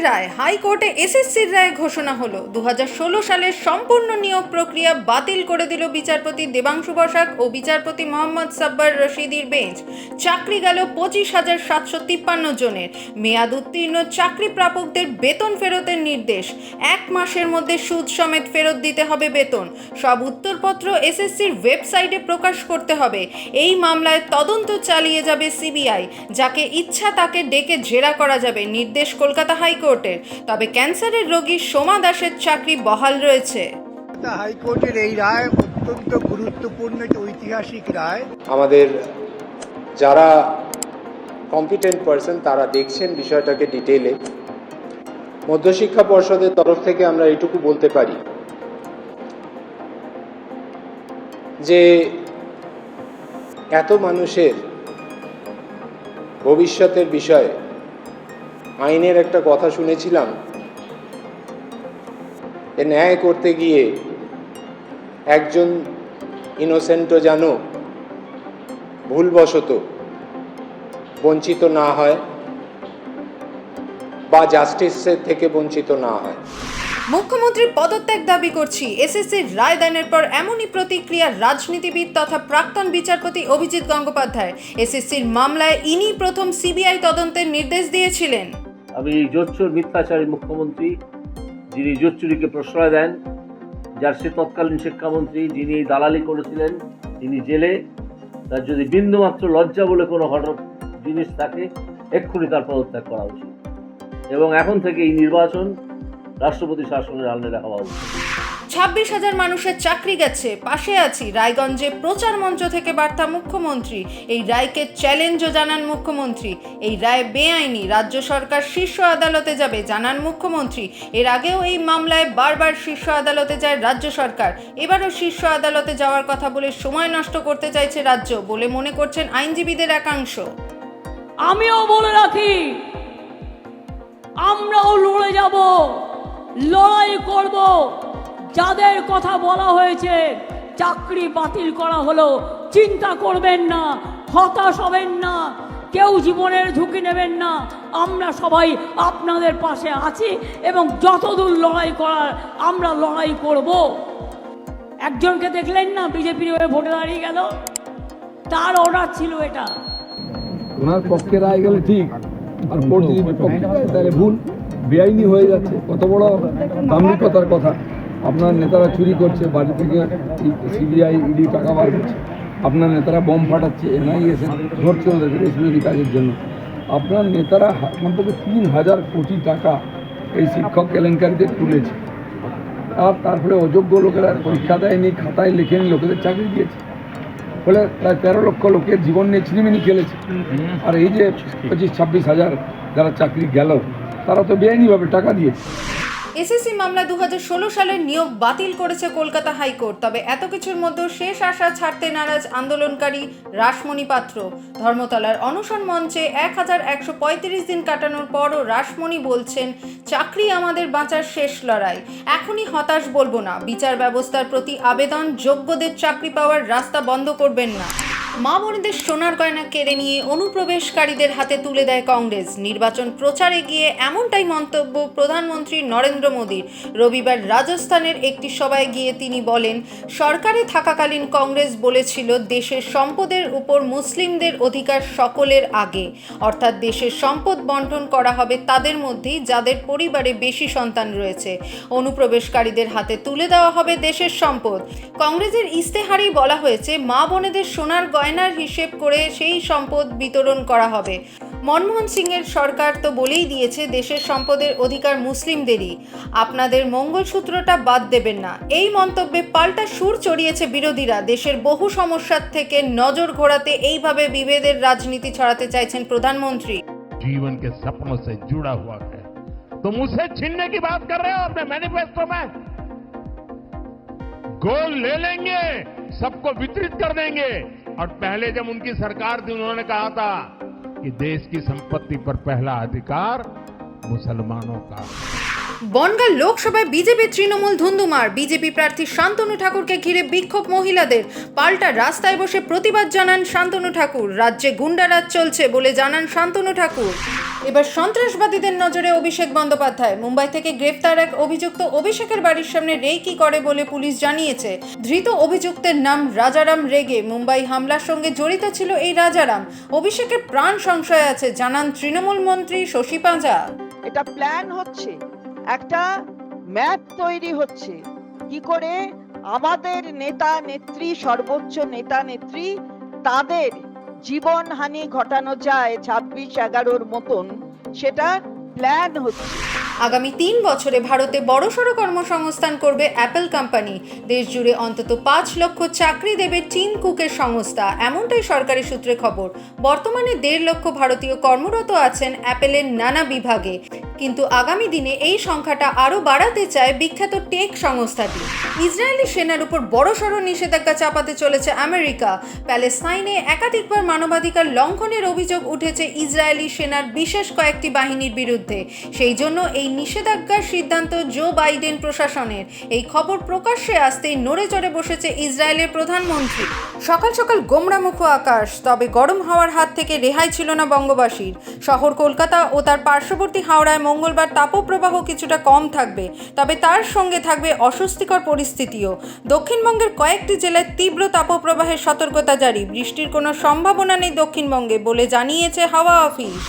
রায়, হাইকোর্টে এসএসসির রায় ঘোষণা হলো। 2016 সালের সম্পূর্ণ নিয়োগ প্রক্রিয়া বাতিল করে দিল বিচারপতি দেবাংশু বসাক ও বিচারপতি মোহাম্মদ সাব্বার রশিদির বেঞ্চ। চাকরি গেল 25,753 জনের। মেয়াদ উত্তীর্ণ চাকরি প্রাপকদের বেতন ফেরতের নির্দেশ। 1 মাসের মধ্যে সুদ সমেত ফেরত দিতে হবে বেতন। সব উত্তরপত্র এসএসসির ওয়েবসাইটে প্রকাশ করতে হবে। এই মামলায় তদন্ত চালিয়ে যাবে সিবিআই। যাকে ইচ্ছা তাকে ডেকে জেরা করা যাবে, নির্দেশ কলকাতা হাইকোর্টের। তবে ক্যান্সারের রোগী সোমা দাসের চাকরি বহাল রয়েছে। হাইকোর্টের এই রায় অত্যন্ত গুরুত্বপূর্ণ, ঐতিহাসিক রায়। আমাদের যারা কম্পিটেন্ট পারসন তারা দেখছেন বিষয়টাকে ডিটেইলে। মধ্যশিক্ষা পর্ষদের তরফ থেকে আমরা এইটুকু বলতে পারি যে এত মানুষের ভবিষ্যতের বিষয়ে আইনের একটা কথা শুনেছিলাম, ন্যায় করতে গিয়ে একজন ইনোসেন্টও যেন ভুলবশত বঞ্চিত না হয় বা জাস্টিসের থেকে বঞ্চিত না হয়। মুখ্যমন্ত্রীর পদত্যাগ দাবি করছি। এসএসসির রায় দানের পর এমনই প্রতিক্রিয়া রাজনীতিবিদ তথা প্রাক্তন বিচারপতি অভিজিৎ গঙ্গোপাধ্যায়। এসএসসির মামলায় ইনি প্রথম সিবিআই তদন্তের নির্দেশ দিয়েছিলেন। আমি জোচ্চুর মিথ্যাচারী মুখ্যমন্ত্রী, যিনি জোচ্চুরিকে প্রশ্রয় দেন, যার সে তৎকালীন শিক্ষামন্ত্রী যিনি দালালি করেছিলেন, তিনি জেলে। তার যদি বিন্দুমাত্র লজ্জা বলে কোনো জিনিস থাকে, এক্ষুনি তার পদত্যাগ করা উচিত এবং এখন থেকে এই নির্বাচন রাষ্ট্রপতি শাসনের আলনে হওয়া উচিত। 26,000 মানুষের চাকরি গেছে, পাশে আছি। রায়গঞ্জে প্রচার মঞ্চ থেকে বার্তা মুখ্যমন্ত্রী। এই রায়কে চ্যালেঞ্জও জানান মুখ্যমন্ত্রী। এই রায় বেআইনি, রাজ্য সরকার শীর্ষ আদালতে যাবে জানান মুখ্যমন্ত্রী। এর আগেও এই মামলায় বারবার শীর্ষ আদালতে যায় রাজ্য সরকার। এবারও শীর্ষ আদালতে যাওয়ার কথা বলে সময় নষ্ট করতে চাইছে রাজ্য বলে মনে করছেন আইনজীবীদের একাংশ। আমিও বলে রাখি, আমরাও লড়ে যাব, লড়াই করব। যাদের কথা বলা হয়েছে চাকরি বাতিল করা হলো, চিন্তা করবেন না, হতাশ হবেন না, কেউ জীবনের ঝুঁকি নেবেন না। আমরা সবাই আপনাদের পাশে আছি এবং যতদূর লড়াই করার আমরা লড়াই করব। একজনকে দেখলেন না বিজেপির হয়ে ভোটে দাঁড়িয়ে গেল, তার অর্ডার ছিল এটা। ওনার পক্ষে রায় গেলে ঠিক, আর কোর্ট যদি বিপক্ষে রায় তাহলে ভুল, বেআইনি হয়ে যাচ্ছে। কত বড় দাম্ভিকতার কথা! আপনার নেতারা চুরি করছে, বাড়ি থেকে সিবিআই ইডি টাকা বার করছে, আপনার নেতারা বোম ফাটাচ্ছে, এনআইএসে ধরছে ওদের রেশমিয়ারি কাজের জন্য। আপনার নেতারা অন্তত 3,000 কোটি টাকা এই শিক্ষক কেলেঙ্কারিতে তুলেছে, আর তারপরে অযোগ্য লোকেরা পরীক্ষা দেয়নি, খাতায় লেখেনি, লোকেদের চাকরি দিয়েছে। ফলে প্রায় 13 লক্ষ লোকের জীবন নিয়ে ছিনিমিনি খেলেছে। আর এই যে 25-26 হাজার যারা চাকরি গেল, তারা তো বেআইনিভাবে টাকা দিয়েছে। এসএসসি মামলা 2016 সালের নিয়োগ বাতিল করেছে কলকাতা হাইকোর্ট। তবে এত কিছুর মধ্যে শেষ আশা ছাড়তে নারাজ আন্দোলনকারী রাসমণি পাত্র। ধর্মতলার অনশন মঞ্চে 1135 দিন কাটানোর পরও রাসমণি বলছেন, চাকরি আমাদের বাঁচার শেষ লড়াই। এখনই হতাশ বলবো না। বিচার ব্যবস্থার প্রতি আবেদন, যোগ্যদের চাকরি পাওয়ার রাস্তা বন্ধ করবেন না। মা বোনেদের সোনার গয়না কেড়ে নিয়ে অনুপ্রবেশকারীদের হাতে তুলে দেয় কংগ্রেস। নির্বাচন প্রচারে গিয়ে এমনটাই মন্তব্য প্রধানমন্ত্রী নরেন্দ্র মোদীর। রবিবার রাজস্থানের একটি সভায় গিয়ে তিনি বলেন, সরকারে থাকাকালীন কংগ্রেস বলেছিল দেশের সম্পদের উপর মুসলিমদের অধিকার সকলের আগে, অর্থাৎ দেশের সম্পদ বন্টন করা হবে তাদের মধ্যেই যাদের পরিবারে বেশি সন্তান রয়েছে। অনুপ্রবেশকারীদের হাতে তুলে দেওয়া হবে দেশের সম্পদ। কংগ্রেসের ইস্তেহারেই বলা হয়েছে মা বোনেদের সোনার গয়নার হিসেব করে সেই সম্পদ বিতরণ করা হবে। মনমোহন সিংয়ের সরকার তো বলেই দিয়েছে দেশের সম্পদের অধিকার মুসলিমদেরই, আপনাদের মঙ্গলসূত্রটা বাদ দেবেন না। এই মন্তব্যে পাল্টা সুর চড়িয়েছে বিরোধীরা। দেশের বহু সমস্যার থেকে নজর ঘোরাতে এইভাবে বিভেদের রাজনীতি ছড়াতে চাইছেন প্রধানমন্ত্রী। जीवन के सपनों से जुड़ा हुआ है, तुम उसे छीनने की बात कर रहे हो अपने मैनिफेस्टो में। गोल्ड ले लेंगे, सबको वितरित कर देंगे, और पहले जब उनकी सरकार थी उन्होंने कहा था कि देश की संपत्ति पर पहला अधिकार मुसलमानों का। বনগাঁ লোকসভায় বিজেপি তৃণমূল ধুন্ধুমার। বিজেপি প্রার্থী শান্তনু ঠাকুরকে ঘিরে বিক্ষোভ মহিলাদের। পাল্টা রাস্তায় বসে প্রতিবাদ জানান শান্তনু ঠাকুর। রাজ্যে গুন্ডারাজ চলছে বলে জানান শান্তনু ঠাকুর। এবার সন্ত্রাসবাদীদের নজরে অভিষেক বন্দ্যোপাধ্যায়। মুম্বাই থেকে গ্রেফতার এক অভিযুক্ত অভিষেকের বাড়ির সামনে রেকি করে বলে পুলিশ জানিয়েছে। ধৃত অভিযুক্তের নাম রাজারাম রেগে। মুম্বাই হামলার সঙ্গে জড়িত ছিল এই রাজারাম। অভিষেকের প্রাণ সংশয় আছে জানান তৃণমূল মন্ত্রী শশী পাঁজা। এটা প্ল্যান হচ্ছে, একটা ম্যাপ তৈরি হচ্ছে কি করে আমাদের নেতা নেত্রী, সর্বোচ্চ নেতা নেত্রী, তাদের জীবনহানি ঘটানো যায় 26/11 মতন, সেটা প্ল্যান হচ্ছে। আগামী 3 বছরে ভারতে বড়সড় কর্মসংস্থান করবে অ্যাপল কোম্পানি। দেশ জুড়ে অন্তত 5 লক্ষ চাকরি দেবে টিম কুকের সংস্থা, এমনটাই সরকারি সূত্রে খবর। বর্তমানে 1.5 লক্ষ ভারতীয় কর্মরত আছেন অ্যাপেলের নানা বিভাগে, কিন্তু আগামী দিনে এই সংখ্যাটা আরও বাড়াতে চায় বিখ্যাত টেক সংস্থাটি। ইসরায়েলি সেনার উপর বড়সড় নিষেধাজ্ঞা চাপাতে চলেছে আমেরিকা। প্যালেস্তাইনে একাধিকবার মানবাধিকার লঙ্ঘনের অভিযোগ উঠেছে ইসরায়েলি সেনার বিশেষ কয়েকটি বাহিনীর বিরুদ্ধে। সেই জন্য এই নিষেধাজ্ঞার সিদ্ধান্ত জো বাইডেন প্রশাসনের। এই খবর প্রকাশ্যে আসতেই নড়ে চড়ে বসেছে ইসরায়েলের প্রধানমন্ত্রী। সকাল সকাল গোমড়ামুখো আকাশ, তবে গরম হাওয়ার হাত থেকে রেহাই ছিল না বঙ্গবাসীর। শহর কলকাতা ও তার পার্শ্ববর্তী হাওড়ায় মঙ্গলবার তাপপ্রবাহ কিছুটা কম থাকবে, তবে তার সঙ্গে থাকবে অস্বস্তিকর পরিস্থিতিও। দক্ষিণবঙ্গের কয়েকটি জেলায় তীব্র তাপপ্রবাহের সতর্কতা জারি। বৃষ্টির কোনো সম্ভাবনা নেই দক্ষিণবঙ্গে বলে জানিয়েছে হাওয়া অফিস।